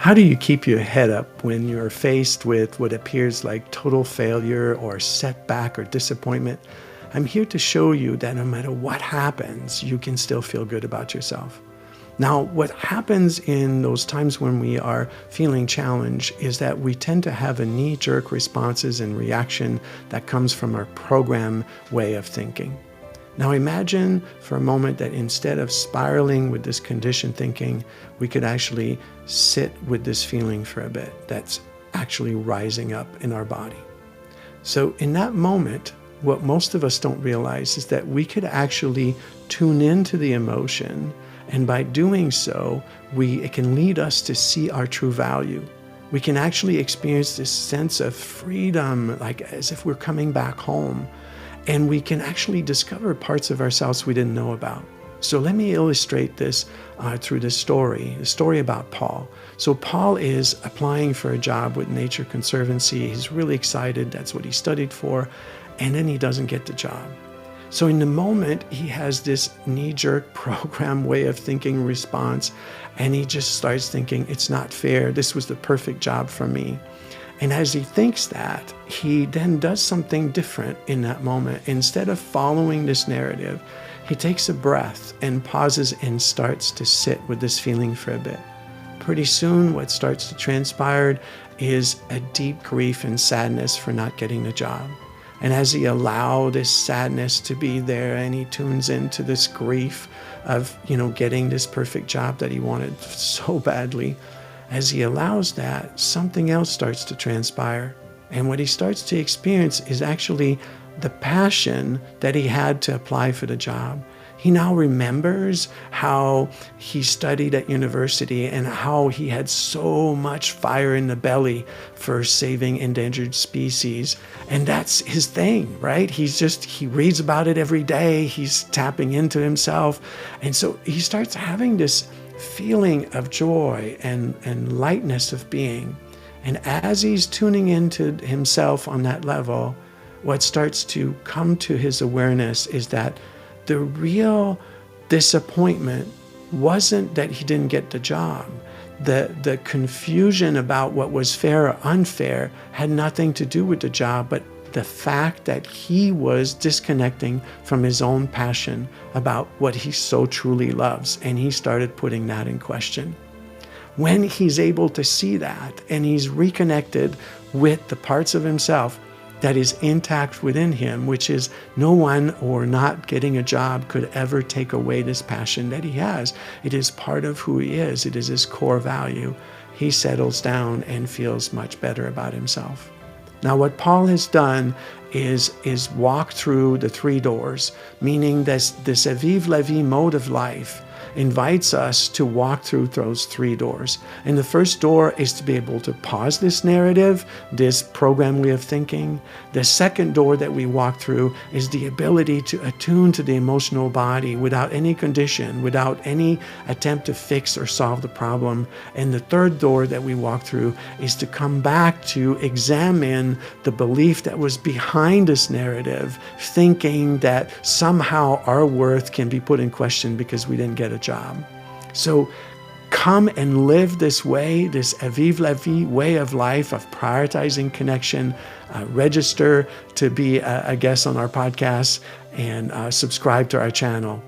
How do you keep your head up when you're faced with what appears like total failure or setback or disappointment? I'm here to show you that no matter what happens, you can still feel good about yourself. Now, what happens in those times when we are feeling challenged is that we tend to have a knee-jerk responses and reaction that comes from our program way of thinking. Now imagine for a moment that instead of spiraling with this conditioned thinking, we could actually sit with this feeling for a bit that's actually rising up in our body. So in that moment, what most of us don't realize is that we could actually tune into the emotion, and by doing so, it can lead us to see our true value. We can actually experience this sense of freedom, like as if we're coming back home. And we can actually discover parts of ourselves we didn't know about. So let me illustrate this through this story, the story about Paul. So Paul is applying for a job with Nature Conservancy. He's really excited. That's what he studied for. And then he doesn't get the job. So in the moment, he has this knee-jerk program way of thinking response. And he just starts thinking, it's not fair. This was the perfect job for me. And as he thinks that, he then does something different in that moment. Instead of following this narrative, he takes a breath and pauses and starts to sit with this feeling for a bit. Pretty soon, what starts to transpire is a deep grief and sadness for not getting the job. And as he allows this sadness to be there and he tunes into this grief of, getting this perfect job that he wanted so badly, as he allows that, something else starts to transpire. And what he starts to experience is actually the passion that he had to apply for the job. He now remembers how he studied at university and how he had so much fire in the belly for saving endangered species. And that's his thing, right? He reads about it every day. He's tapping into himself. And so he starts having this feeling of joy and lightness of being. And as he's tuning into himself on that level, what starts to come to his awareness is that the real disappointment wasn't that he didn't get the job. The confusion about what was fair or unfair had nothing to do with the job, but the fact that he was disconnecting from his own passion about what he so truly loves, and he started putting that in question. When he's able to see that and he's reconnected with the parts of himself that is intact within him, which is no one or not getting a job could ever take away this passion that he has. It is part of who he is. It is his core value. He settles down and feels much better about himself. Now, what Paul has done is walk through the three doors, meaning this Avive la vie mode of life invites us to walk through those three doors. And the first door is to be able to pause this narrative, this program way of thinking. The second door that we walk through is the ability to attune to the emotional body without any condition, without any attempt to fix or solve the problem. And the third door that we walk through is to come back to examine the belief that was behind this narrative, thinking that somehow our worth can be put in question because we didn't get a job. So come and live this way, this Avive la vie way of life of prioritizing connection. Register to be a guest on our podcast and subscribe to our channel.